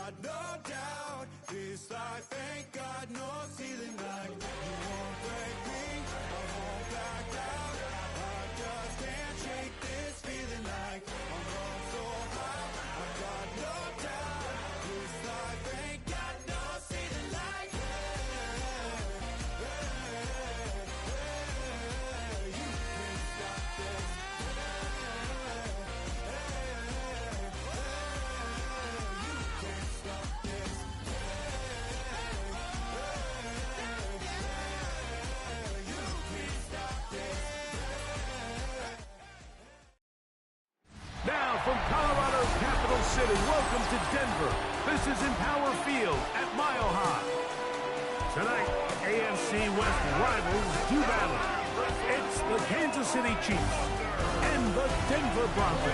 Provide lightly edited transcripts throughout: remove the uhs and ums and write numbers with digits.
got no doubt. This life ain't got no ceiling like you won't break me, I won't back out. I just can't shake this feeling like I'm going so high. I got no doubt. This life ain't got no ceiling like you can't stop this. Now from Colorado's capital city, welcome to Denver. This is Empower Field at Mile High. Tonight, AFC West rivals do battle. It's the Kansas City Chiefs and the Denver Broncos.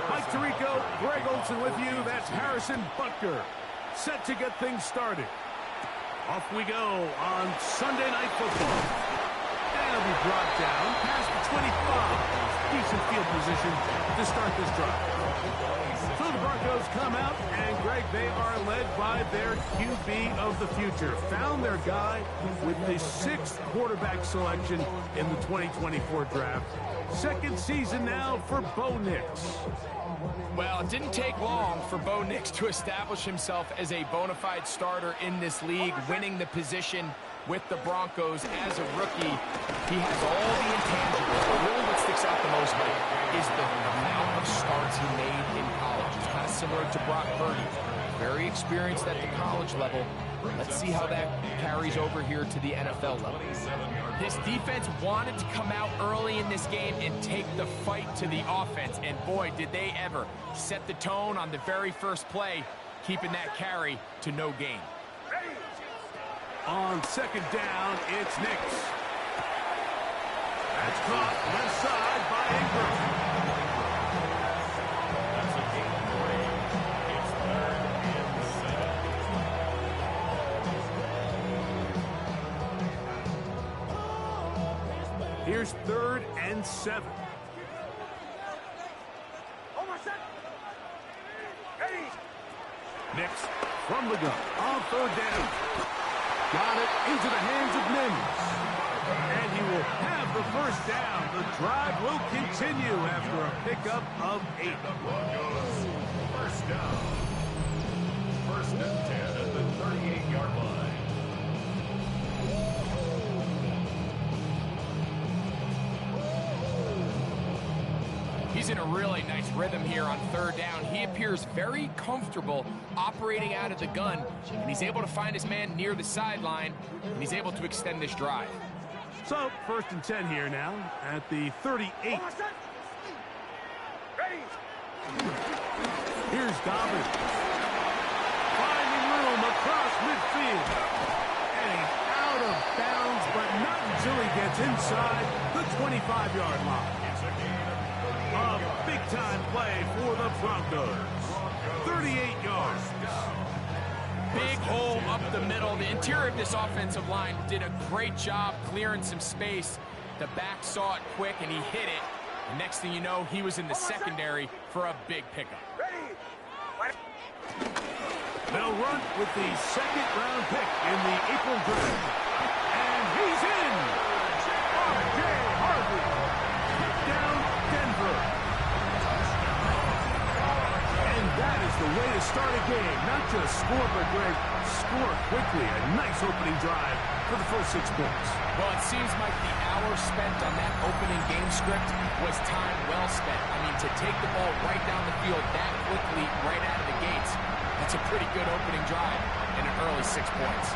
Mike Tirico, Greg Olson with you. That's Harrison Butker. Set to get things started. Off we go on Sunday Night Football. And it'll be brought down past the 25. Decent field position to start this drive. So the Broncos come out, and Greg, they are led by their QB of the future. Found their guy with the 6th quarterback selection in the 2024 draft. Second season now for Bo Nix. Well, it didn't take long for Bo Nix to establish himself as a bona fide starter in this league, winning the position with the Broncos as a rookie. He has all the intangibles, but really what sticks out the most, Mike, is the amount of starts he made in college. It's kind of similar to Brock Purdy. Very experienced at the college level. Let's see how that carries over here to the NFL level. His defense wanted to come out early in this game and take the fight to the offense, and boy, did they ever. Set the tone on the very first play, keeping that carry to no gain. On second down, it's Nix. That's caught left side by Ingram. That's a gain of 3. It's 3rd and 7. Here's 3rd and 7. Nix from the gun on 3rd down. Got it into the hands of Mims. And he will have the 1st down. The drive will continue after a pickup of 8. The Broncos, 1st down. 1st and 10 at the 38-yard line. He's in a really nice rhythm here on 3rd down. He appears very comfortable operating out of the gun, and he's able to find his man near the sideline, and he's able to extend this drive. So, 1st and 10 here now at the 38. Here's Dobbins. Finding room across midfield. And he's out of bounds, but not until he gets inside the 25-yard line. A big-time play for the Broncos. 38 yards. Big hole up the middle. The interior of this offensive line did a great job clearing some space. The back saw it quick, and he hit it. The next thing you know, he was in the secondary for a big pickup. They'll run with the 2nd-round pick in the April draft. And he's in! R.J. Harvey. Down Denver. And that is the way to start a game. Not just score, but Greg, score quickly. A nice opening drive for the first 6 points. Well, it seems like the hour spent on that opening game script was time well spent. I mean, to take the ball right down the field that quickly, right out of the gates, that's a pretty good opening drive and an early 6 points.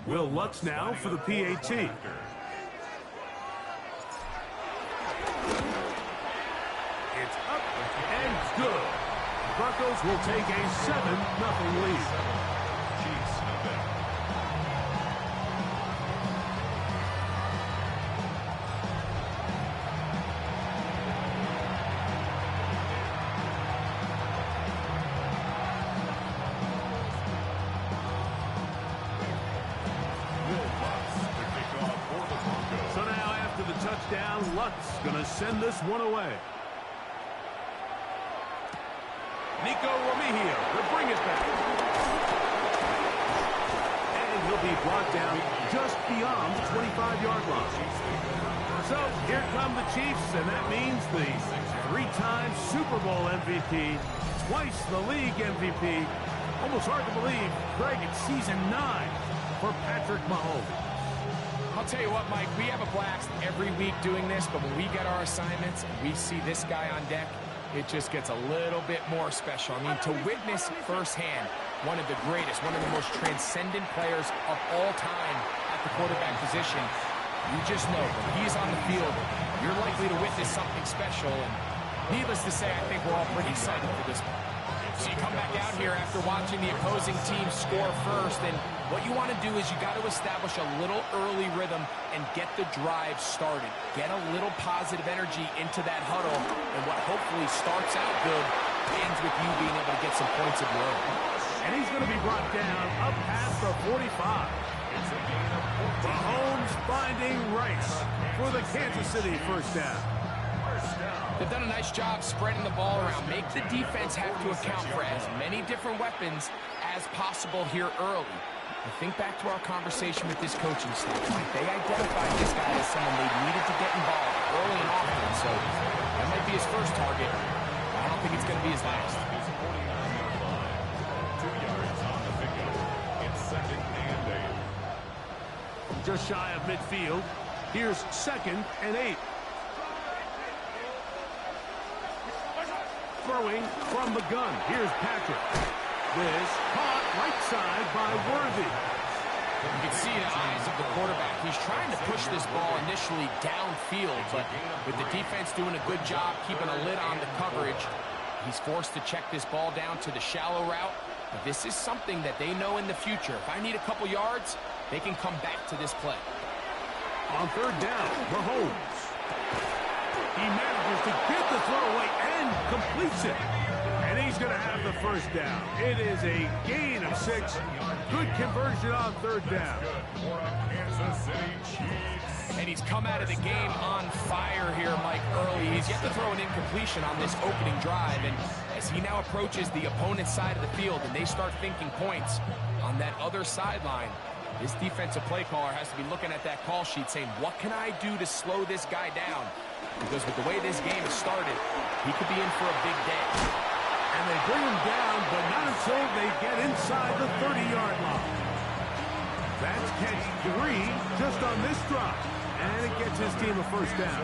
Will Lutz now for the PAT. good. The Broncos will take a 7-0 lead. Chiefs, nothing. So now after the touchdown, Lutz going to send this one away. Nico Romihio will bring it back. And he'll be brought down just beyond the 25-yard line. So here come the Chiefs, and that means the three-time Super Bowl MVP, twice the league MVP. Almost hard to believe, Greg, it's season 9 for Patrick Mahomes. I'll tell you what, Mike, we have a blast every week doing this, but when we get our assignments and we see this guy on deck, it just gets a little bit more special. I mean, to witness firsthand one of the greatest, one of the most transcendent players of all time at the quarterback position, you just know when he's on the field, you're likely to witness something special. And needless to say, I think we're all pretty excited for this one. So you come back out here after watching the opposing team score first, and what you want to do is you got to establish a little early rhythm and get the drive started. Get a little positive energy into that huddle, and what hopefully starts out good ends with you being able to get some points of your own. And he's going to be brought down up past the 45. Mahomes finding Rice for the Kansas City first down. They've done a nice job spreading the ball around. Make the defense have to account for as many different weapons as possible here early. And think back to our conversation with this coaching staff. They identified this guy as someone they needed to get involved early and often. So that might be his first target. I don't think it's going to be his last. 2 yards on the pickup. It's 2nd and 8. Just shy of midfield. Here's 2nd and 8. Throwing from the gun. Here's Patrick. This caught right side by Worthy. You can see the eyes of the quarterback. He's trying to push this ball initially downfield, but with the defense doing a good job keeping a lid on the coverage, he's forced to check this ball down to the shallow route. But this is something that they know in the future. If I need a couple yards, they can come back to this play. On 3rd down, Mahomes. He manages to get the throw away and completes it. And he's going to have the first down. It is a gain of 6. Good conversion on 3rd down. And he's come out of the game on fire here, Mike, early. He's yet to throw an incompletion on this opening drive. And as he now approaches the opponent's side of the field and they start thinking points on that other sideline, this defensive play caller has to be looking at that call sheet saying, what can I do to slow this guy down? Because with the way this game has started, he could be in for a big day. And they bring him down, but not until they get inside the 30-yard line. That's catch 3 just on this drive. And it gets his team a first down.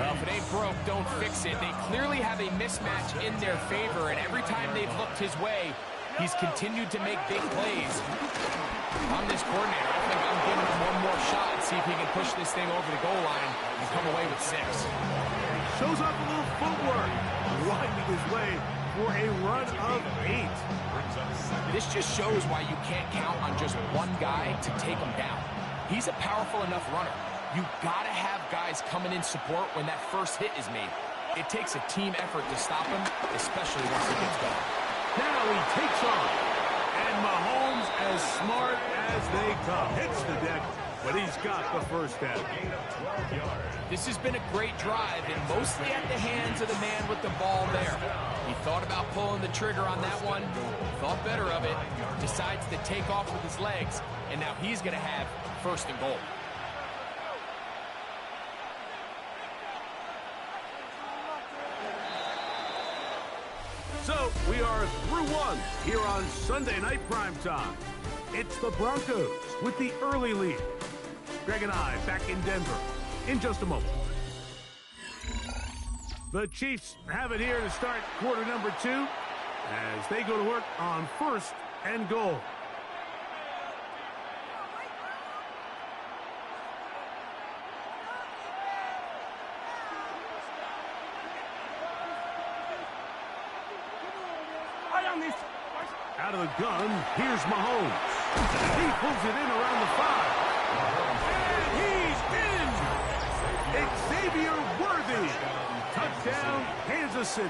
Well, if it ain't broke, don't fix it. They clearly have a mismatch in their favor, and every time they've looked his way, he's continued to make big plays. I'm this coordinator. I think I'm giving him one more shot and see if he can push this thing over the goal line and come away with 6. Shows off a little footwork, winding his way for a run of 8. This just shows why you can't count on just one guy to take him down. He's a powerful enough runner. You gotta have guys coming in support when that first hit is made. It takes a team effort to stop him, especially once he gets going. Now he takes off. And Mahomes, as smart as they come, hits the deck, but he's got the first down. This has been a great drive, and mostly at the hands of the man with the ball there. He thought about pulling the trigger on that one, thought better of it, decides to take off with his legs, and now he's going to have 1st and goal. So we are through 1 here on Sunday Night Primetime. It's the Broncos with the early lead. Greg and I back in Denver in just a moment. The Chiefs have it here to start quarter number 2 as they go to work on 1st and goal. out of the gun, here's Mahomes. He pulls it in around the 5. And he's in! Xavier Worthy. Touchdown, Kansas City.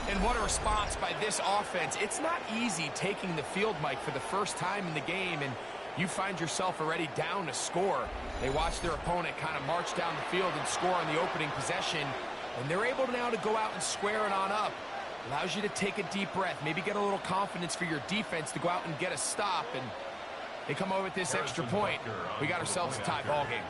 And what a response by this offense. It's not easy taking the field, Mike, for the first time in the game, and you find yourself already down to score. They watch their opponent kind of march down the field and score on the opening possession, and they're able now to go out and square it on up. Allows you to take a deep breath, maybe get a little confidence for your defense to go out and get a stop, and they come over with this extra point. We got ourselves a tie ball game.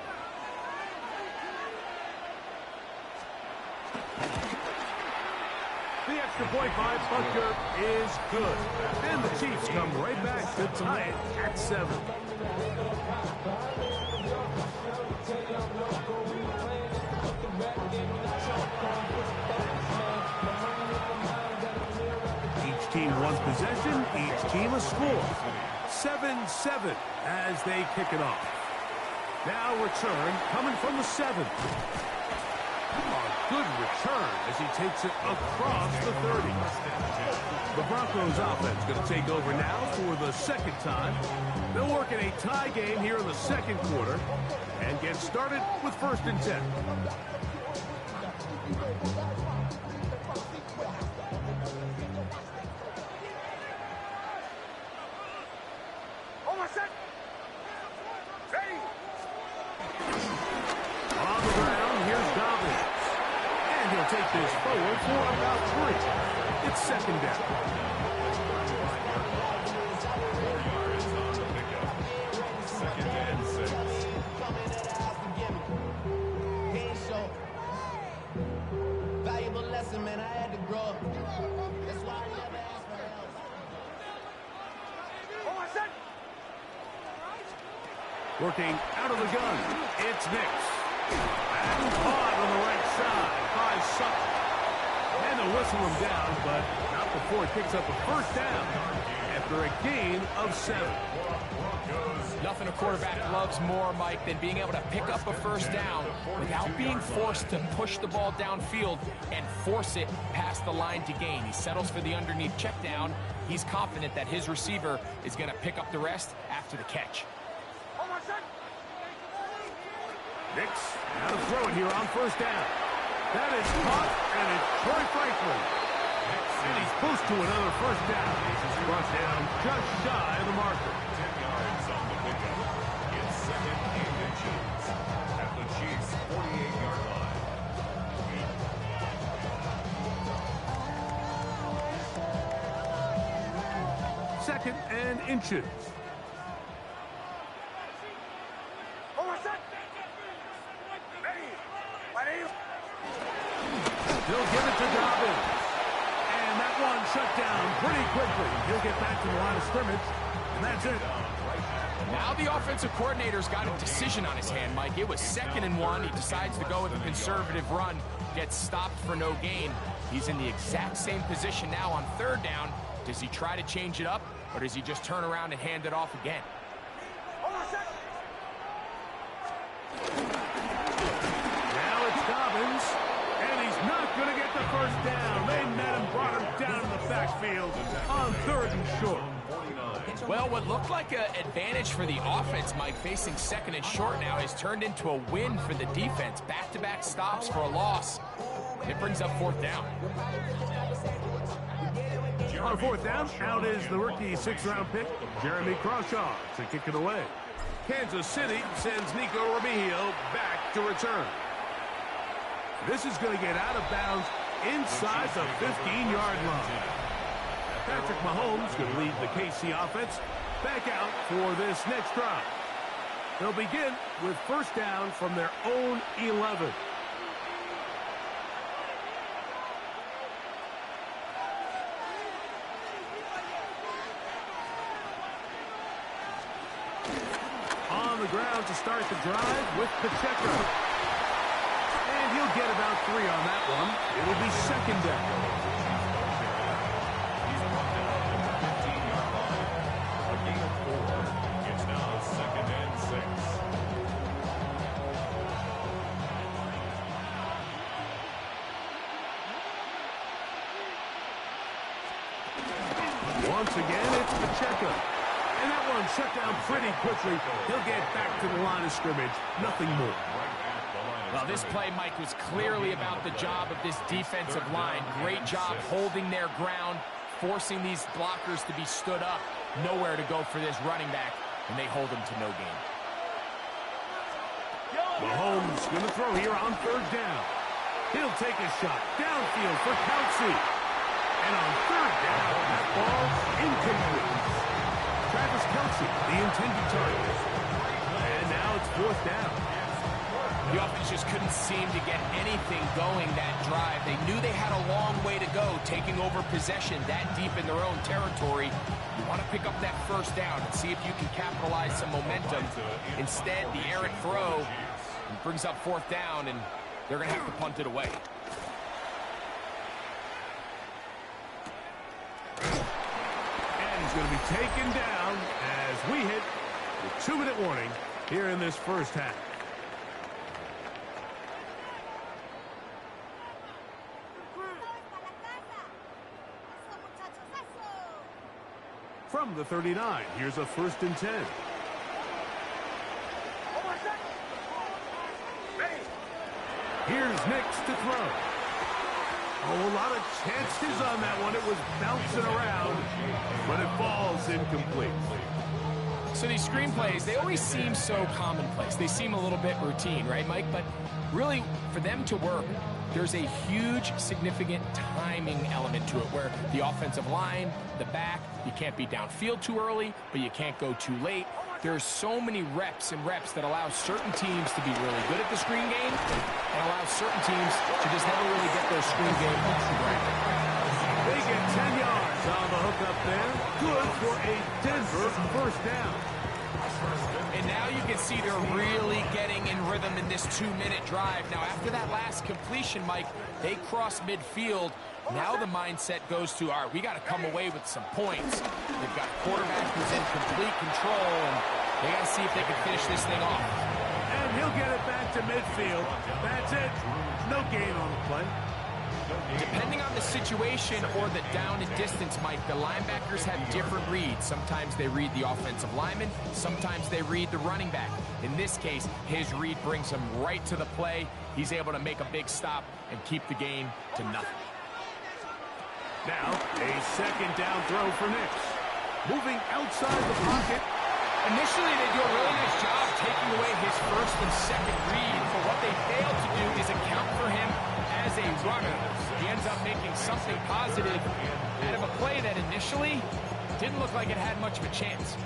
The extra point by Butker is good. And the Chiefs come right back to tie it at 7. Each team one possession, each team a score. 7-7 as they kick it off. Now return coming from the 7. A good return as he takes it across the 30. The Broncos offense going to take over now for the second time. They'll work in a tie game here in the second quarter and get started with 1st and 10. On the ground, here's Dobbins. And he'll take this forward for about 3. It's 2nd down. Second and 6. Valuable lesson, man. I had to grow up. That's why I never asked for help. Working out of the gun, it's Nix. And caught on the right side by Sutton. And they'll whistle him down, but not before it picks up a 1st down after a gain of 7. Nothing a quarterback loves more, Mike, than being able to pick up a 1st down without being forced to push the ball downfield and force it past the line to gain. He settles for the underneath check down. He's confident that his receiver is going to pick up the rest after the catch. Nix, now to throw it here on 1st down. That is caught, and it's Troy Franklin. And he's pushed to another 1st down. He's brought down just shy of the marker. 10 yards on the pickup. It's 2nd and inches at the Chiefs' 48-yard line. Second and inches. He'll give it to Dobbins. And that one shut down pretty quickly. He'll get back to the line of scrimmage, and that's it. Now the offensive coordinator's got a decision on his hand, Mike. It was 2nd and 1. He decides to go with a conservative run, gets stopped for no gain. He's in the exact same position now on 3rd down. Does he try to change it up, or does he just turn around and hand it off again? Now it's Dobbins, and he's not going to get the 1st down. They met him, brought him down in the backfield on 3rd and short. Well, what looked like an advantage for the offense, Mike, facing 2nd and short now, has turned into a win for the defense. Back-to-back stops for a loss. It brings up 4th down. On 4th down, out is the rookie 6th-round pick, Jeremy Crawshaw, to kick it away. Kansas City sends Nico Remigio back to return. This is going to get out of bounds inside the 15-yard line. Patrick Mahomes going to lead the KC offense back out for this next drive. They'll begin with 1st down from their own 11. On the ground to start the drive with Pacheco. And he'll get about 3 on that one. It'll be 2nd down. He's brought down at the 15-yard line. A gain of 4. It's now 2nd and 6. Once again, it's Pacheco. And that one shut down pretty quickly. He'll get back to the line of scrimmage. Nothing more. Well, this play, Mike, was clearly about the job of this defensive line. Great job holding their ground, forcing these blockers to be stood up. Nowhere to go for this running back, and they hold him to no gain. Mahomes going to throw here on third down. He'll take a shot downfield for Kelsey. And on third down, that ball's incomplete. Travis Kelsey, the intended target. And now it's fourth down. The offense just couldn't seem to get anything going that drive. They knew they had a long way to go, taking over possession that deep in their own territory. You want to pick up that first down and see if you can capitalize some momentum. Instead, the errant throw brings up fourth down, and they're going to have to punt it away. And he's going to be taken down as we hit the 2-minute warning here in this first half. From the 39, here's a 1st and 10. Here's Nix to throw. Oh, a lot of chances on that one. It was bouncing around, but it falls incomplete. So these screenplays, they always seem so commonplace. They seem a little bit routine, right, Mike? But really, for them to work, there's a huge, significant timing element to it where the offensive line, the back, you can't be downfield too early, but you can't go too late. There's so many reps and reps that allow certain teams to be really good at the screen game and allow certain teams to just never really get their screen game off the ground. They get 10 yards on the hook up there. Good for a Denver first down. And now you can see they're really getting in rhythm in this 2-minute drive. Now, after that last completion, Mike, they cross midfield. Now the mindset goes to, all right, we got to come away with some points. They've got a quarterback who's in complete control, and they got to see if they can finish this thing off. And he'll get it back to midfield. That's it. No gain on the play. Depending on the situation or the down and distance, Mike, the linebackers have different reads. Sometimes they read the offensive lineman. Sometimes they read the running back. In this case, his read brings him right to the play. He's able to make a big stop and keep the gain to nothing. Now, a second down throw for Nix. Moving outside the pocket. Initially, they do a really nice job taking away his first and second read, but what they fail to do is account for him as a runner. He ends up making something positive out of a play that initially didn't look like it had much of a chance.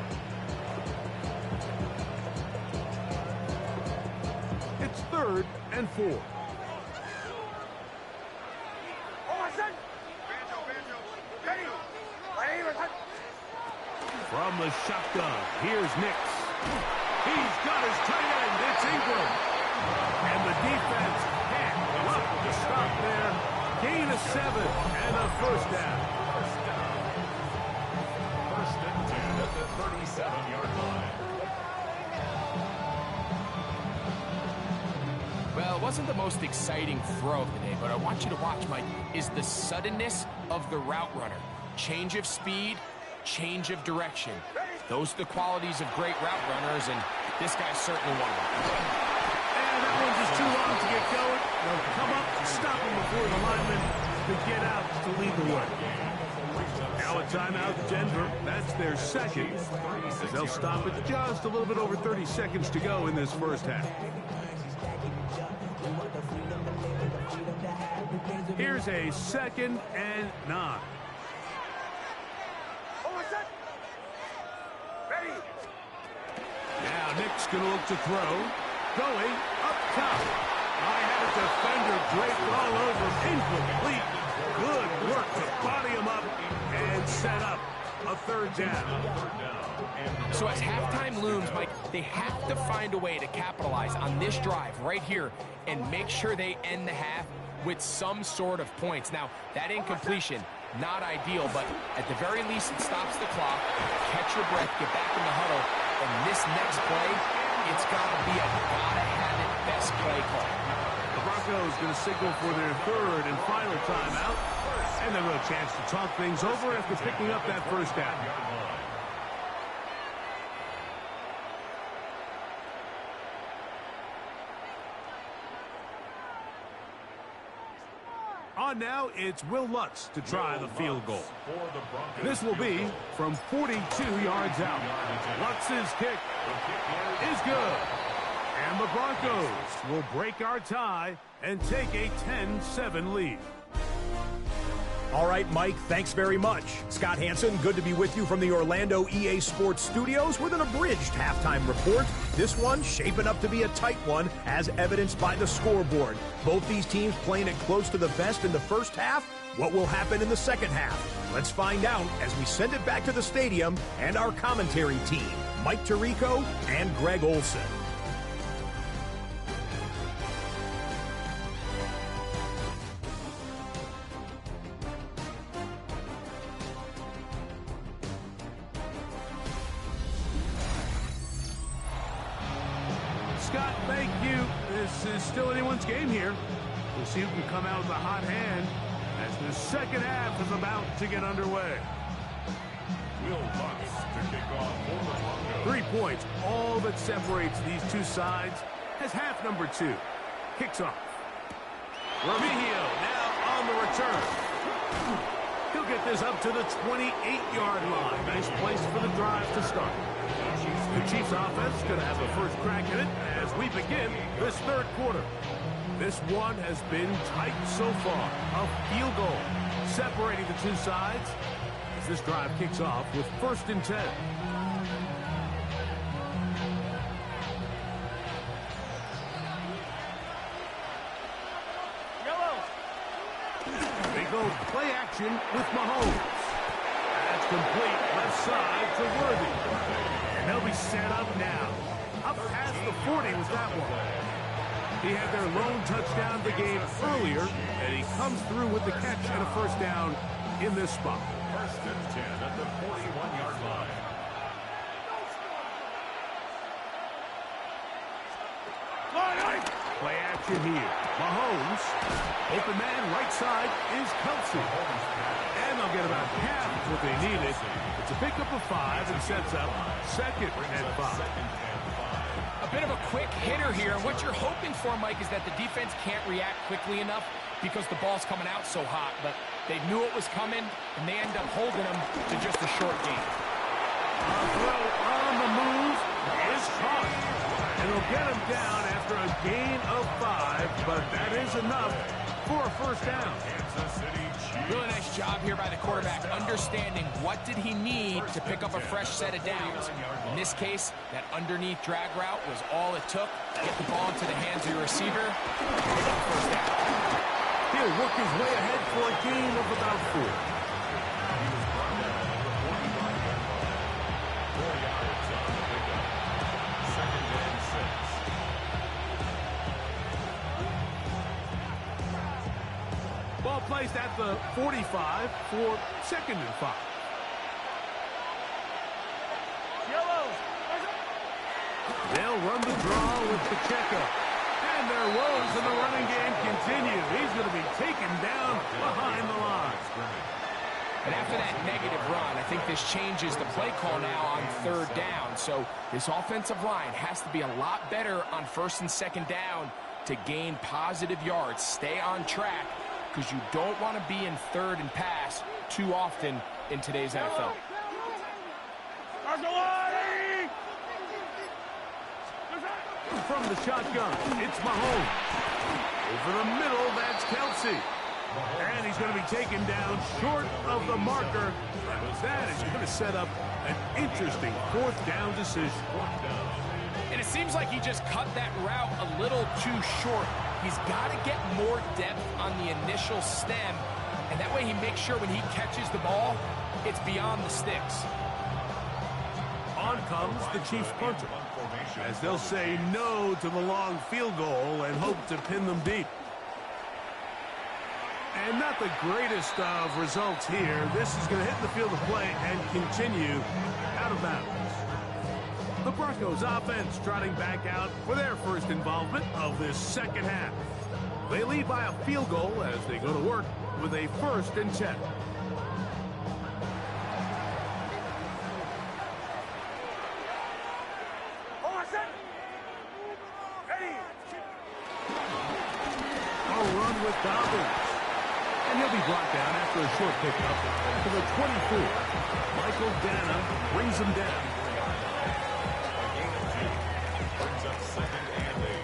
It's 3rd and 4. From the shotgun, here's Nix. He's got his tight end. It's Ingram. And the defense can't look to stop there. Gain of 7 and a first down. 1st and 10 at the 37-yard line. Well, it wasn't the most exciting throw of the day, but I want you to watch, Mike, is the suddenness of the route runner. Change of speed, change of direction. Those are the qualities of great route runners, and this guy's certainly one of them. And that one's just too long to get going. They'll come up and stop him before the lineman to get out to lead the way. Now a timeout, Denver. That's their second. As they'll stop it just a little bit over 30 seconds to go in this first half. Here's a 2nd and 9. Now Nick's going to look to throw. Going up top. I had a defender draped all over. Incomplete. Good work to body him up and set up a 3rd down. So as halftime looms, Mike, they have to find a way to capitalize on this drive right here and make sure they end the half with some sort of points. Now, that incompletion, not ideal, but at the very least, it stops the clock. Catch your breath, get back in the huddle, and this next play, it's got to be a gotta-have-it best play call. The Broncos going to signal for their 3rd and final timeout. And they've got a chance to talk things over after picking up that first down. On now, it's Will Lutz to try the field goal. This will be from 42 yards out. Lutz's kick is good. And the Broncos will break our tie and take a 10-7 lead. All right, Mike, thanks very much. Scott Hansen, good to be with you from the Orlando EA Sports Studios with an abridged halftime report. This one shaping up to be a tight one, as evidenced by the scoreboard. Both these teams playing it close to the vest in the first half. What will happen in the second half? Let's find out as we send it back to the stadium and our commentary team, Mike Tirico and Greg Olson. Scott, thank you. This is still anyone's game here. We'll see who can come out with a hot hand as the second half is about to get underway. Will Lutz to kick off for the Broncos. 3 points, all that separates these two sides, as half number 2 kicks off. Remigio now on the return. He'll get this up to the 28-yard line. Nice place for the drive to start. The Chiefs offense going to have the first crack at it as we begin this third quarter. This one has been tight so far. A field goal separating the two sides as this drive kicks off with 1st and 10. They go play action with Mahomes. That's complete left side to Worthy. And they'll be set up now. Up past the 40 was that one. He had their lone touchdown of the game earlier, and he comes through with the catch and a first down in this spot. 1st and 10 at the 41-yard line. Play action here. Mahomes. Open man right side is Kelsey. And they'll get about half of what they needed. It's a pickup of 5 and sets up 2nd and 5. A bit of a quick hitter here. And what you're hoping for, Mike, is that the defense can't react quickly enough because the ball's coming out so hot. But they knew it was coming, and they end up holding them to just a short game. A throw on the move is caught. And they'll get him down after a gain of 5, but that is enough for a first down. Really nice job here by the quarterback, understanding what did he need to pick up a fresh set of downs. In this case, that underneath drag route was all it took to get the ball into the hands of your receiver and pick up first down. He'll work his way ahead for a gain of about 4. Ball placed at the 45 for 2nd and 5. They'll run the draw with Pacheco. And their woes in the running game continue. He's going to be taken down behind the line. And after that negative run, I think this changes the play call now on 3rd down. So this offensive line has to be a lot better on 1st and 2nd down to gain positive yards. Stay on track, because you don't want to be in 3rd and pass too often in today's NFL. From the shotgun, it's Mahomes. Over the middle, that's Kelsey. And he's going to be taken down short of the marker. That is going to set up an interesting 4th down decision. And it seems like he just cut that route a little too short. He's got to get more depth on the initial stem, and that way he makes sure when he catches the ball, it's beyond the sticks. On comes the Chiefs punter, as they'll say no to the long field goal and hope to pin them deep. And not the greatest of results here. This is going to hit the field of play and continue out of bounds. The Broncos offense trotting back out for their first involvement of this second half. They lead by a field goal as they go to work with a 1st and 10. A run with Dobbins. And he'll be brought down after a short pickup to the 24. Michael Dana brings him down. Brings up 2nd and 8.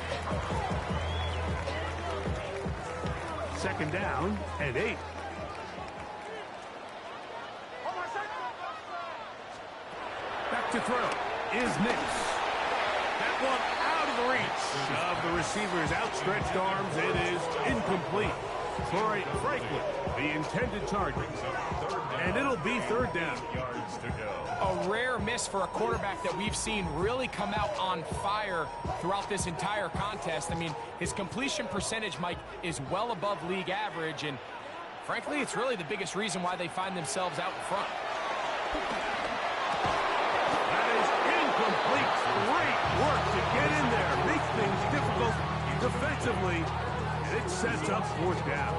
2nd down and 8. Back to throw is Nix. That one out of the reach of the receiver's outstretched arms. It is incomplete. Troy Franklin, the intended target. And it'll be 3rd down. Yards to go. A rare miss for a quarterback that we've seen really come out on fire throughout this entire contest. I mean, his completion percentage, Mike, is well above league average, and frankly, it's really the biggest reason why they find themselves out in front. That is incomplete. Great work to get in there. Make things difficult defensively. And it sets up 4th down.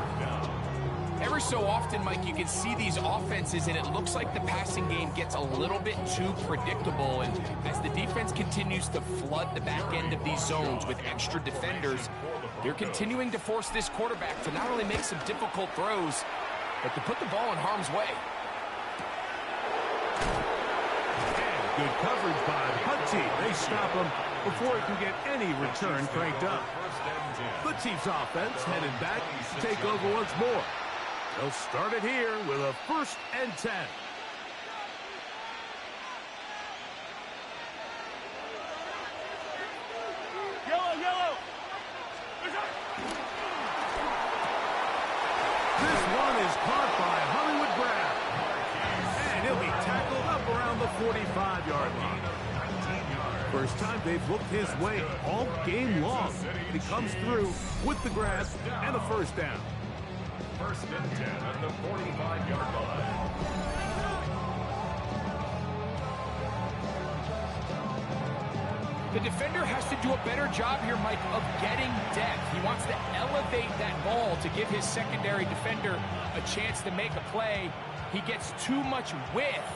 Every so often, Mike, you can see these offenses, and it looks like the passing game gets a little bit too predictable. And as the defense continues to flood the back end of these zones with extra defenders, they're continuing to force this quarterback to not only make some difficult throws, but to put the ball in harm's way. And good coverage by Hutchie. They stop him before he can get any return cranked up. The Chiefs offense headed back to take over once more. They'll start it here with a 1st and 10. Yellow! This one is caught by Hollywood Brown. And he'll be tackled up around the 45-yard line. First time they've looked his way all game long. He comes through with the grab and a 1st down. 1st and 10 at the 45-yard line. The defender has to do a better job here, Mike, of getting depth. He wants to elevate that ball to give his secondary defender a chance to make a play. He gets too much width,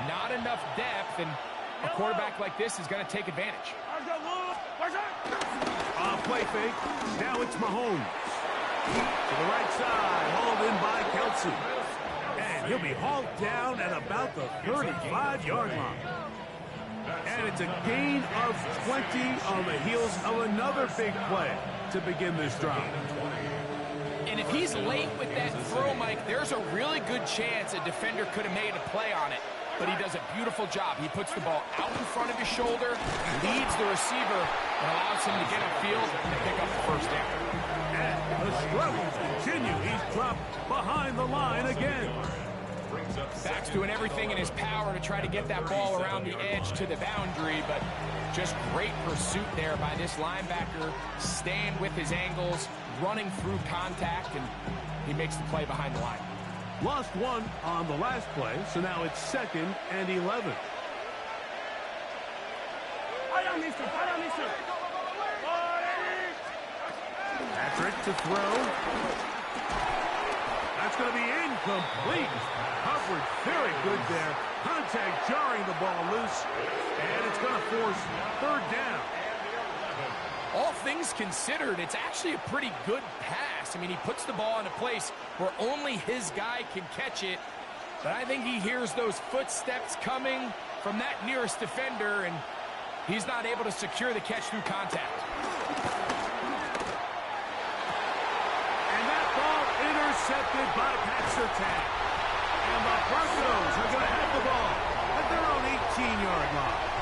not enough depth, and a quarterback like this is going to take advantage. Play fake. Now it's Mahomes. To the right side, hauled in by Kelsey. And he'll be hauled down at about the 35-yard line. And it's a gain of 20 on the heels of another big play to begin this drive. And if he's late with that throw, Mike, there's a really good chance a defender could have made a play on it. But he does a beautiful job. He puts the ball out in front of his shoulder, leads the receiver, and allows him to get upfield and pick up the 1st down. And the struggles continue. He's dropped behind the line again. Back's doing everything in his power to try to get that ball around the edge to the boundary, but just great pursuit there by this linebacker, staying with his angles, running through contact, and he makes the play behind the line. Lost one on the last play, so now it's 2nd and 11. Patrick to throw. That's going to be incomplete. Coverage very good there. Contact jarring the ball loose, and it's going to force 3rd down. All things considered, it's actually a pretty good pass. I mean, he puts the ball in a place where only his guy can catch it. But I think he hears those footsteps coming from that nearest defender, and he's not able to secure the catch through contact. And that ball intercepted by Pat Surtain. And the Broncos are going to have the ball at their own 18-yard line.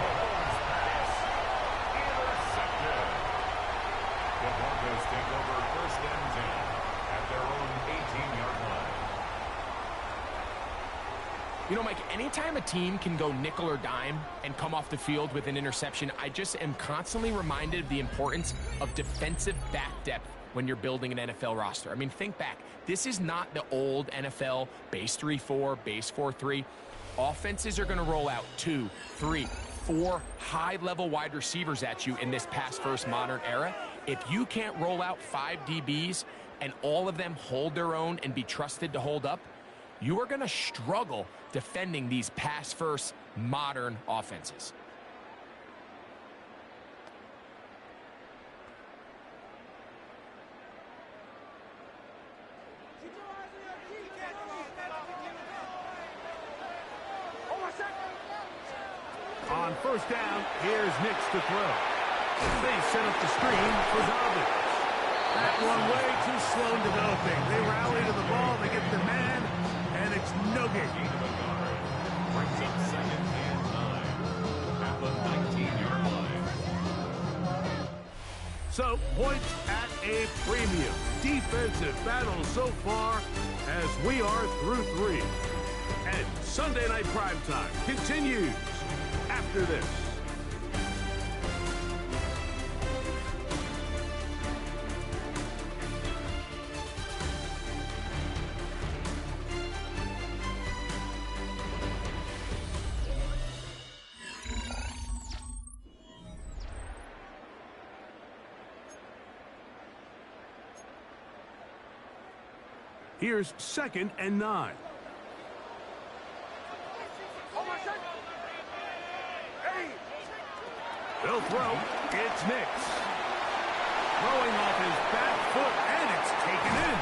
The Broncos take over 1st and 10 at their own 18-yard line. You know, Mike, anytime a team can go nickel or dime and come off the field with an interception, I just am constantly reminded of the importance of defensive back depth when you're building an NFL roster. I mean, think back. This is not the old NFL base 3-4, base 4-3. Offenses are going to roll out 2, 3, 4 high-level wide receivers at you in this pass-first modern era. If you can't roll out 5 DBs and all of them hold their own and be trusted to hold up, you are going to struggle defending these pass-first modern offenses. On first down, here's Nix to throw. They set up the screen for Dobbins. That one way too slow in developing. They rally to the ball, they get the man, and it's no gain. Brings up 2nd and 9 at the 19-yard line. So, points at a premium. Defensive battle so far as we are through 3. And Sunday Night Primetime continues after this. Here's 2nd and 9. They'll throw. It's Nix. Throwing off his back foot, and it's taken in.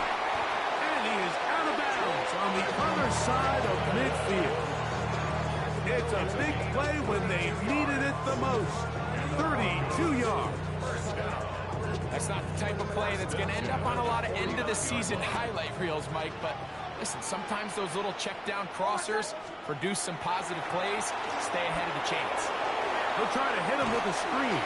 And he is out of bounds on the other side of midfield. It's a big play when they needed it the most. 32 yards. That's not the type of play that's going to end up on a lot of end-of-the-season highlight reels, Mike, but listen, sometimes those little check-down crossers produce some positive plays, stay ahead of the chains. They'll try to hit him with a screen.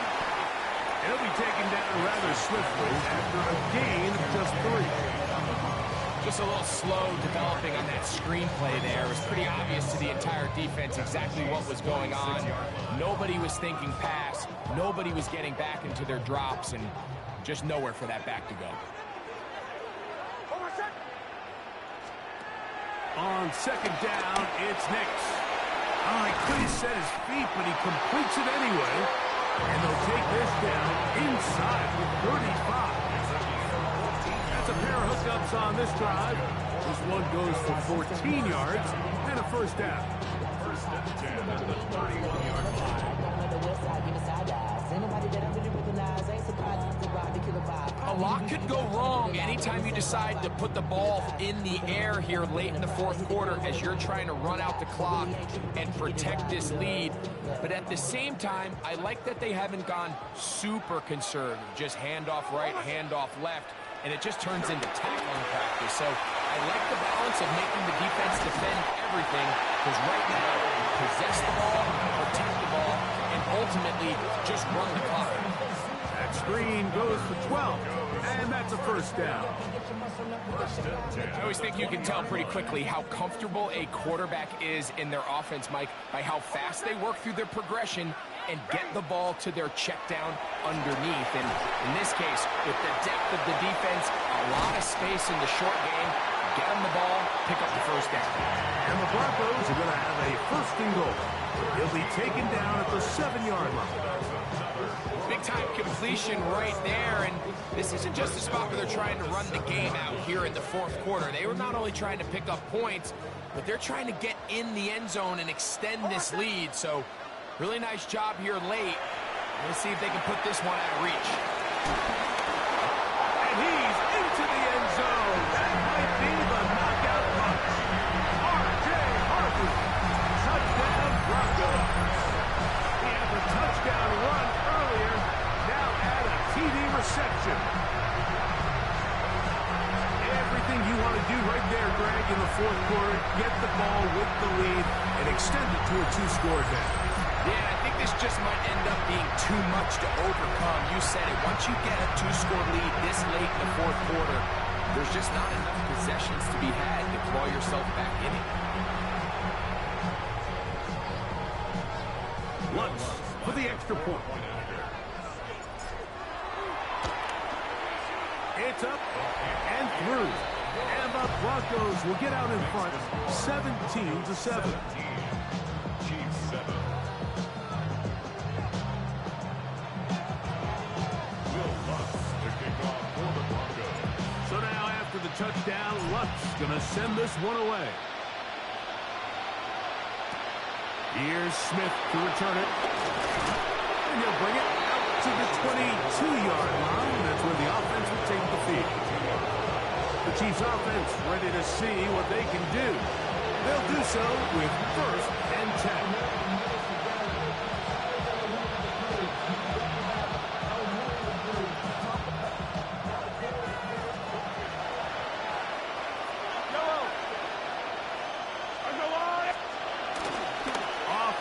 He'll be taken down rather swiftly after a gain of just 3. Just a little slow developing on that screenplay there. It was pretty obvious to the entire defense exactly what was going on. Nobody was thinking pass. Nobody was getting back into their drops, and just nowhere for that back to go. On 2nd down, it's Nix. Oh, he couldn't set his feet, but he completes it anyway. And they'll take this down inside the 35. That's a pair of hookups on this drive. This one goes for 14 yards and a first down. 1st and 10 at the 31-yard line. A lot could go wrong anytime you decide to put the ball in the air here late in the 4th quarter as you're trying to run out the clock and protect this lead. But at the same time, I like that they haven't gone super conservative, just handoff right, handoff left, and it just turns into tackling practice. So I like the balance of making the defense defend everything, because right now, possess the ball, protect the ball, and ultimately just run the clock. That screen goes for 12, and that's a first down. I always think you can tell pretty quickly how comfortable a quarterback is in their offense, Mike, by how fast they work through their progression and get the ball to their check down underneath. And in this case, with the depth of the defense, a lot of space in the short game, get them the ball, pick up the first down. And the Broncos are going to have a 1st and goal. He'll be taken down at the 7-yard line. Big-time completion right there, and this isn't just a spot where they're trying to run the game out here in the 4th quarter. They were not only trying to pick up points, but they're trying to get in the end zone and extend this lead. So really nice job here late. Let's see if they can put this one out of reach. And he's into the end zone. That might be the knockout punch. R.J. Harvey. Touchdown, Broncos. He had the touchdown run earlier. Now add a TD reception. Everything you want to do right there, Greg, in the 4th quarter. Get the ball with the lead and extend it to a 2-score advantage. Yeah, I think this just might end up being too much to overcome. You said it. Once you get a 2-score lead this late in the 4th quarter, there's just not enough possessions to be had to claw yourself back in it. Lutz for the extra point. It's up and through. And the Broncos will get out in front, 17-7. Chiefs 7. Will Lutz to kick off for the Broncos. So now touchdown. Luck's going to send this one away. Here's Smith to return it. And he'll bring it out to the 22-yard line. That's where the offense will take the field. The Chiefs offense ready to see what they can do. They'll do so with 1st and 10.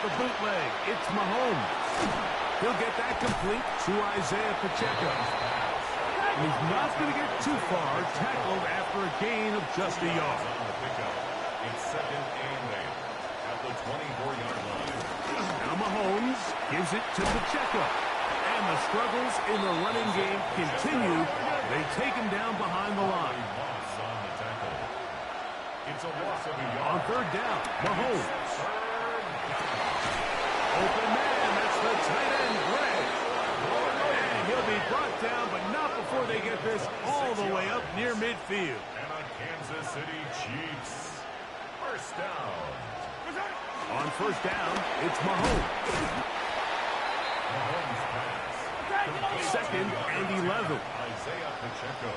The bootleg, it's Mahomes. He'll get that complete to Isaiah Pacheco. And he's not going to get too far, tackled after a gain of just a yard. It's 2nd and 8 at the 24-yard line. Now Mahomes gives it to Pacheco. And the struggles in the running game continue. They take him down behind the line. It's a loss of a yard. On 3rd down, Mahomes. Open man, that's the tight end, Gray. And he'll be brought down, but not before they get this all the way up near midfield. And on Kansas City Chiefs, 1st down. On 1st down, it's Mahomes. Mahomes pass. 2nd and 11. Isaiah Pacheco.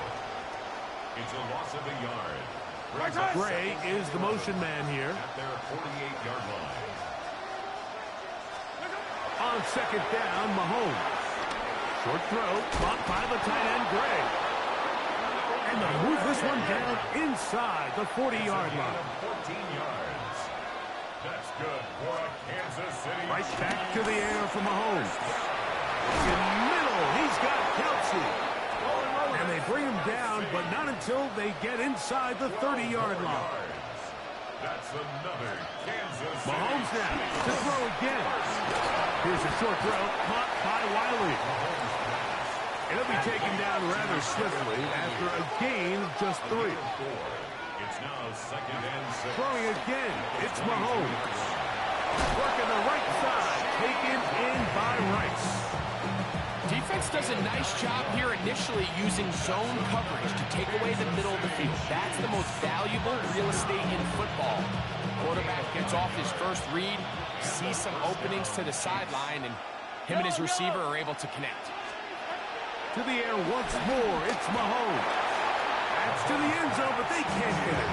It's a loss of a yard. Gray is the motion man here. At their 48-yard line. On 2nd down, Mahomes. Short throw, caught by the tight end, Gray. And they'll move this one down inside the 40-yard line. 14 yards. That's good for a Kansas City. Right back to the air for Mahomes. In the middle, he's got Kelsey. And they bring him down, but not until they get inside the 30-yard line. That's another Kansas City. Mahomes now to throw again. Here's a short throw, caught by Wiley. It'll be taken down rather swiftly after a gain of just 3. It's now 2nd and 6. Throwing again, it's Mahomes. Working the right side, taken in by Rice. Defense does a nice job here initially using zone coverage to take away the middle of the field. That's the most valuable real estate in football. Quarterback gets off his first read, sees some openings to the sideline, and him and his receiver are able to connect. To the air once more, it's Mahomes. That's to the end zone, but they can't get it.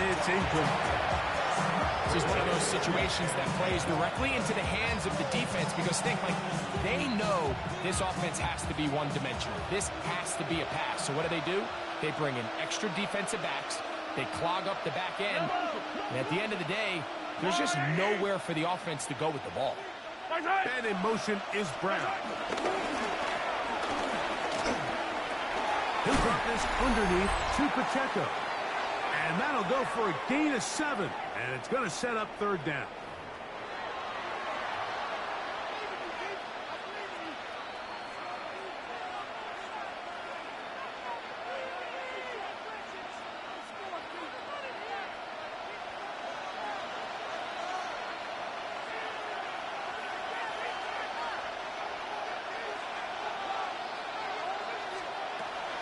It's incomplete. This is one of those situations that plays directly into the hands of the defense because they know this offense has to be one-dimensional. This has to be a pass. So what do? They bring in extra defensive backs. They clog up the back end. And at the end of the day, there's just nowhere for the offense to go with the ball. And in motion is Brown. He'll drop this underneath to Pacheco. And that'll go for a gain of 7. And it's going to set up 3rd down.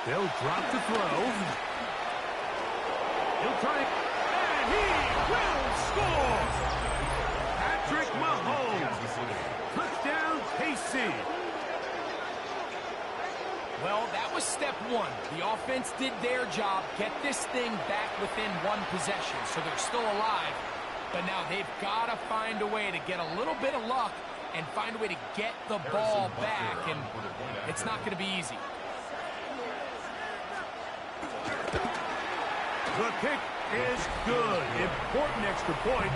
They'll drop the throw. He'll try it, and he will score! Patrick Mahomes. Touchdown, KC. Well, that was step 1. The offense did their job, get this thing back within 1 possession, so they're still alive. But now they've got to find a way to get a little bit of luck and find a way to get the ball back, and it's not going to be easy. The kick is good. Important extra point.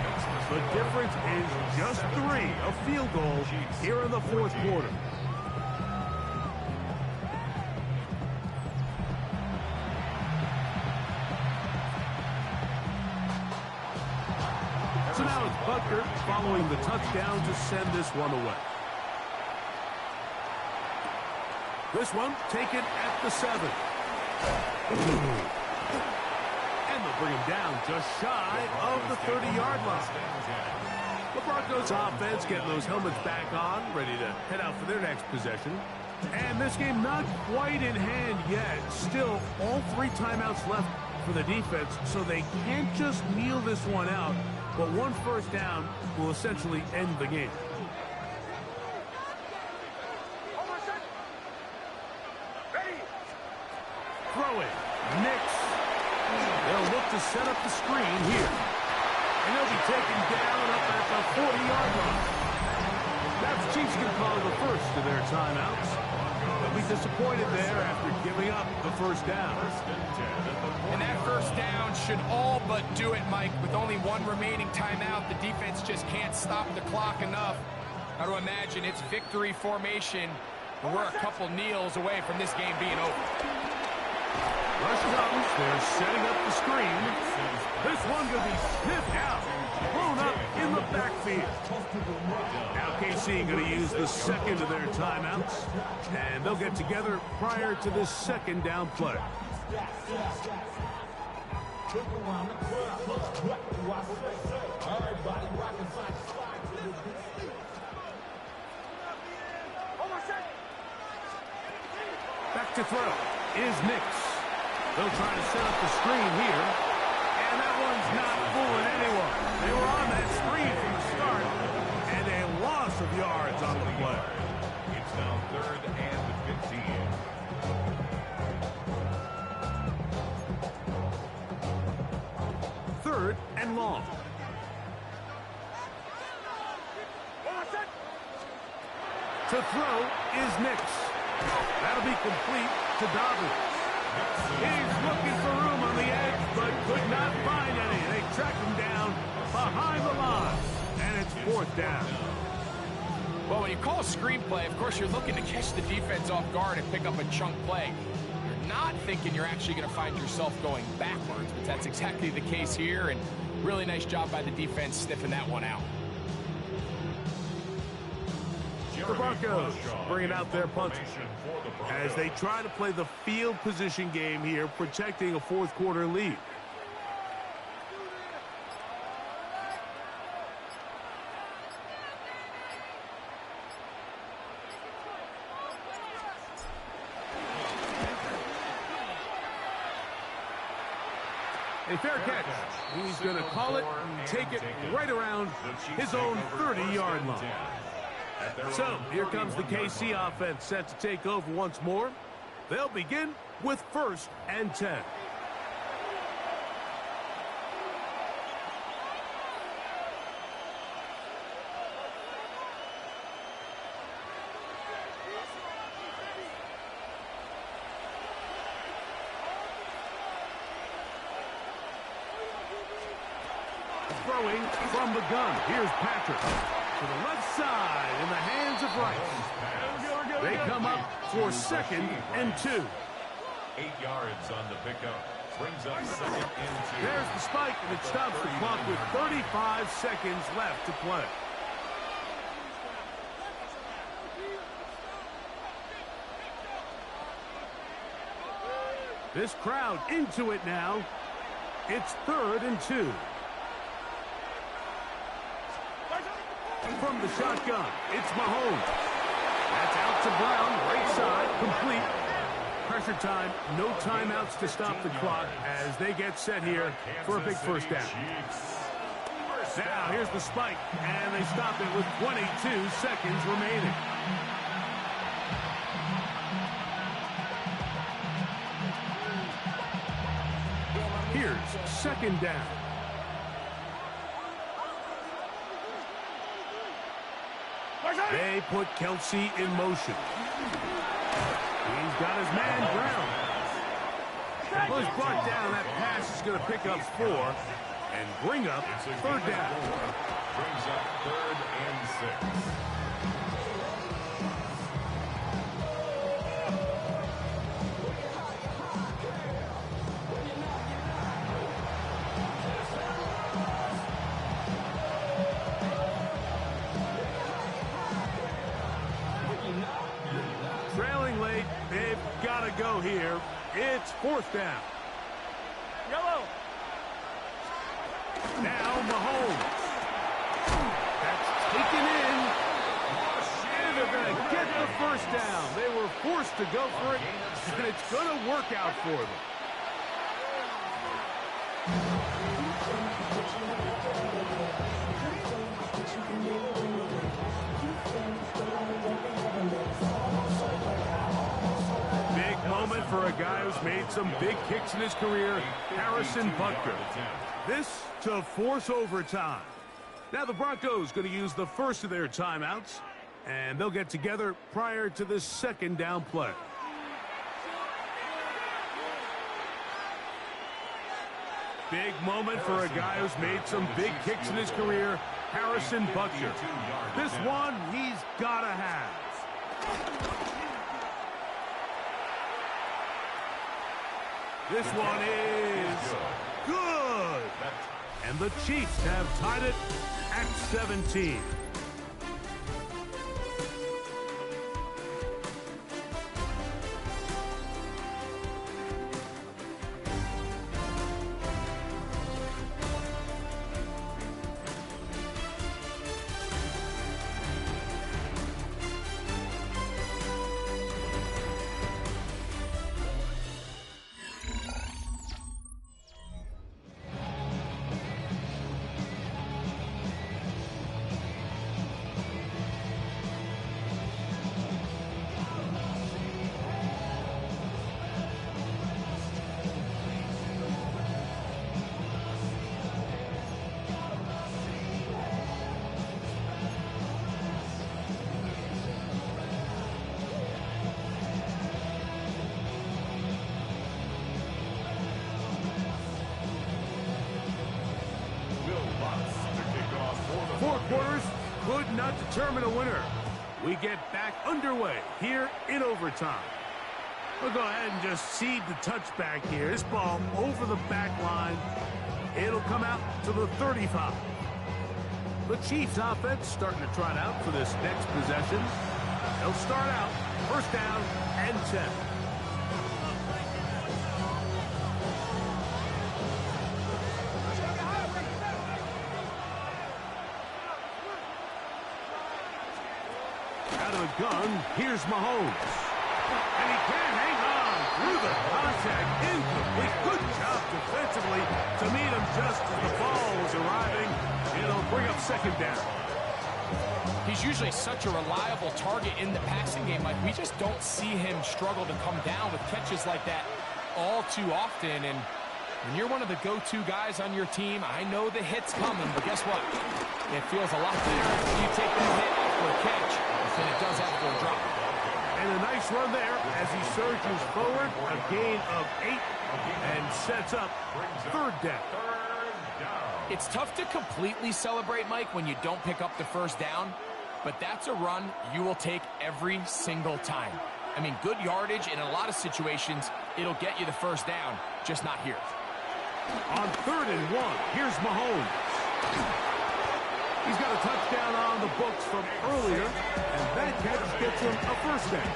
The difference is just 3, a field goal here in the 4th quarter. So now it's Butker following the touchdown to send this one away. This one taken at the 7. And they'll bring him down just shy of the 30-yard line. The Broncos offense getting those helmets back on, ready to head out for their next possession. And this game not quite in hand yet. Still, all 3 timeouts left for the defense, so they can't just kneel this one out, but one first down will essentially end the game. Throw it. Nix. They'll look to set up the screen here. And they'll be taken down up at the 40-yard line. That's Chiefs can call the first of their timeouts. They'll be disappointed there after giving up the first down. And that first down should all but do it, Mike. With only one remaining timeout, the defense just can't stop the clock enough. Got to imagine it's victory formation. And we're a couple kneels away from this game being over. Rush comes. They're setting up the screen. This one could be sniffed out. Blown up in the backfield. Now KC going to use the second of their timeouts. And they'll get together prior to this second down play. Back to throw is Nix. They'll try to set up the screen here. And that one's not fooling anyone. They were on that screen from the start. And a loss of yards on the play. It's now 3rd and 15. 3rd and long. To throw is Nix. That'll be complete to Dobbins. He's looking for room on the edge, but could not find any. They track him down behind the line, and it's 4th down. Well, when you call a screenplay, of course, you're looking to catch the defense off guard and pick up a chunk play. You're not thinking you're actually going to find yourself going backwards, but that's exactly the case here, and really nice job by the defense sniffing that one out. The Broncos bringing out their punter as they try to play the field position game here, protecting a 4th quarter lead. A fair catch. He's going to call it and take it right around his own 30-yard line. So, here comes the KC offense set to take over once more. They'll begin with 1st and 10. Throwing from the gun. Here's Patrick. To the left side in the hands of Rice. They come up for 2nd and 2. 8 yards on the pickup. Brings up 2nd and 2. There's the spike, and it stops the clock with 35 seconds left to play. This crowd into it now. It's 3rd and 2. From the shotgun, it's Mahomes. That's out to Brown, right side, complete. Pressure time, no timeouts to stop the clock as they get set here for a big first down. Now, here's the spike, and they stop it with 22 seconds remaining. Here's 2nd down. They put Kelsey in motion. He's got his man Brown. Well, he's brought down. That pass is going to pick up 4 and bring up 3rd down. Brings up 3rd and 6. Trailing late, they've got to go here. It's 4th down. Yellow. Now Mahomes. That's taken in. And they're going to get the first down. They were forced to go for it, and it's going to work out for them. for a guy who's made some big kicks in his career, Harrison Butker. This to force overtime. Now the Broncos going to use the first of their timeouts, and they'll get together prior to the second down play. Big moment for a guy who's made some big kicks in his career, Harrison Butker. This one he's got to have. This one is good. And the Chiefs have tied it at 17. Four quarters could not determine a winner. We get back underway here in overtime. We'll go ahead and just cede the touchback here. This ball over the back line. It'll come out to the 35. The Chiefs offense starting to trot out for this next possession. They'll start out first down and 10. Out of the gun, here's Mahomes. And he can't hang on through the contact. Incomplete. Good job defensively to meet him just as the ball was arriving. It'll bring up second down. He's usually such a reliable target in the passing game. Like, we just don't see him struggle to come down with catches like that all too often. And when you're one of the go-to guys on your team, I know the hit's coming, but guess what? It feels a lot better if you take that hit after a catch than it does after a drop. And a nice run there as he surges forward, a gain of 8, and sets up third down. It's tough to completely celebrate, Mike, when you don't pick up the first down, but that's a run you will take every single time. I mean, good yardage in a lot of situations, it'll get you the first down, just not here. On 3rd and 1, here's Mahomes. He's got a touchdown on the books from earlier, and that catch gets him a first down.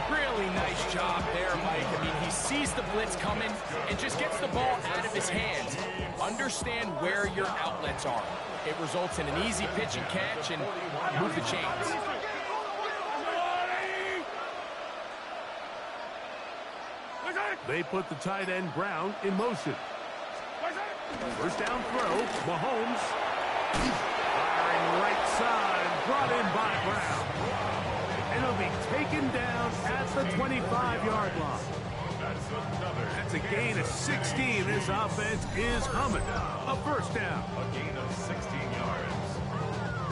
Really nice job there, Mike. I mean, he sees the blitz coming and just gets the ball out of his hands. Understand where your outlets are. It results in an easy pitch and catch and move the chains. They put the tight end Brown in motion. First down throw, Mahomes. Firing right side, brought in by Brown. And he'll be taken down at the 25-yard line. That's a gain of 16. This offense is humming. A first down. A gain of 16 yards.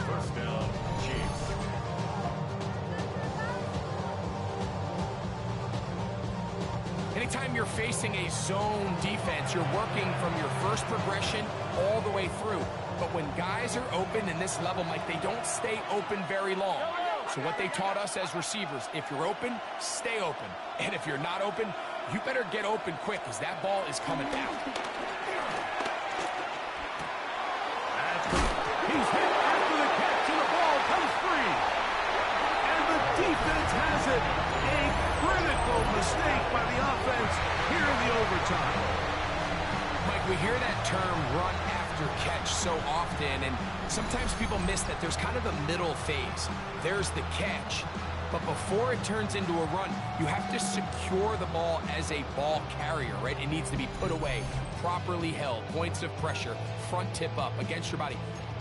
First down, Chiefs. Anytime you're facing a zone defense, you're working from your first progression all the way through. But when guys are open in this level, Mike, they don't stay open very long. So what they taught us as receivers, if you're open, stay open. And if you're not open, you better get open quick because that ball is coming down. He's hit after the catch and the ball comes free. And the defense has it. A critical mistake by the offense here in the overtime. Mike, we hear that term run after catch so often, and sometimes people miss that there's kind of a middle phase. There's the catch, but before it turns into a run, you have to secure the ball as a ball carrier, right? It needs to be put away, properly held, points of pressure, front tip up against your body.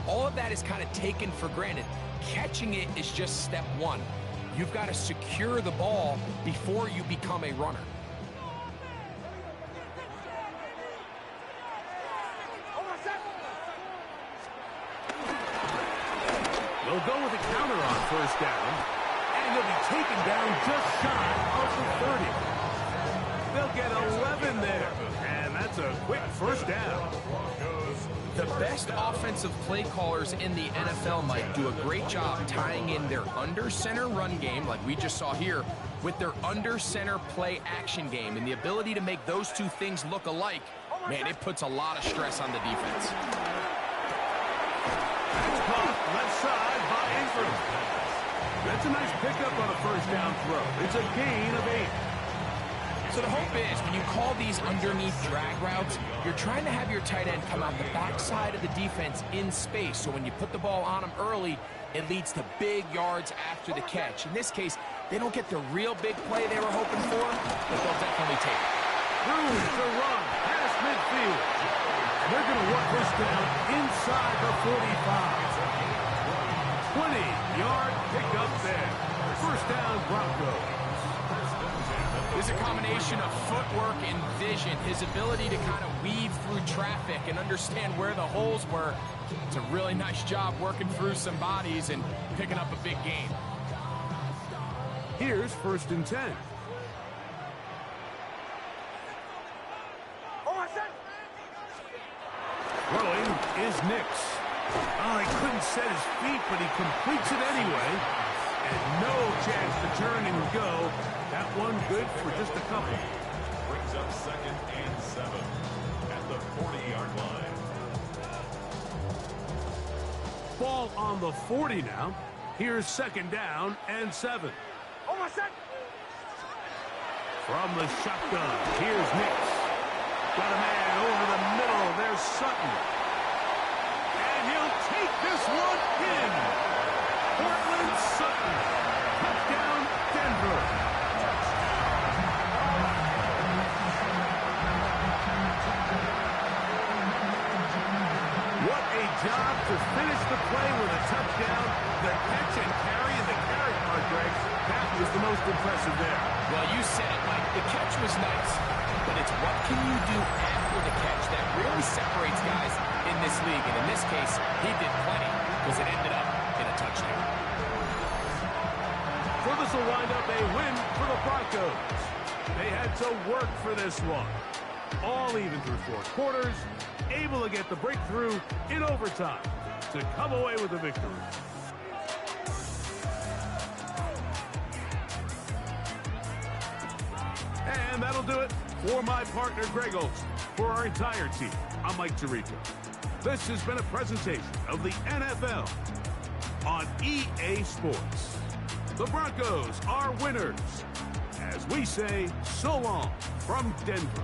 All of that is kind of taken for granted. Catching it is just step one. You've got to secure the ball before you become a runner. counter on first down, and they'll be taken down just shy of the 30. They'll get 11 there, and that's a quick first down. The best offensive play callers in the NFL, Mike, do a great job tying in their under-center run game, like we just saw here, with their under-center play action game. And the ability to make those two things look alike, man, it puts a lot of stress on the defense. That's caught left side by Ingram. That's a nice pickup on a first down throw. It's a gain of 8. So the hope is, when you call these underneath drag routes, you're trying to have your tight end come out the backside of the defense in space. So when you put the ball on him early, it leads to big yards after the catch. In this case, they don't get the real big play they were hoping for, but they'll definitely take it. Room to run past midfield. They're going to work this down inside the 45. 20-yard pickup there. First down, Broncos. There's a combination of footwork and vision, his ability to kind of weave through traffic and understand where the holes were. It's a really nice job working through some bodies and picking up a big gain. Here's first and 10. Throwing is Nix. Oh, he couldn't set his feet, but he completes it anyway. And no chance to turn and go. That one good for just a couple. Brings up 2nd and 7 at the 40-yard line. Ball on the 40 now. Here's 2nd down and 7. From the shotgun, here's Nix. Got a man over the middle. There's Sutton. And he'll take this one in. Portland Sutton. Touchdown, Denver. What a job to finish the play with a touchdown. The catch and carry and the carry part, Greg, that was the most impressive there. Well, you said it, Mike. The catch was nice, but it's what can you do after the catch that really separates guys in this league. And in this case, he did plenty because it ended up in a touchdown. So this will wind up a win for the Broncos. They had to work for this one. All even through 4 quarters, able to get the breakthrough in overtime to come away with a victory. And that'll do it for my partner, Greg Olson. For our entire team, I'm Mike Tirico. This has been a presentation of the NFL on EA Sports. The Broncos are winners. As we say, so long from Denver.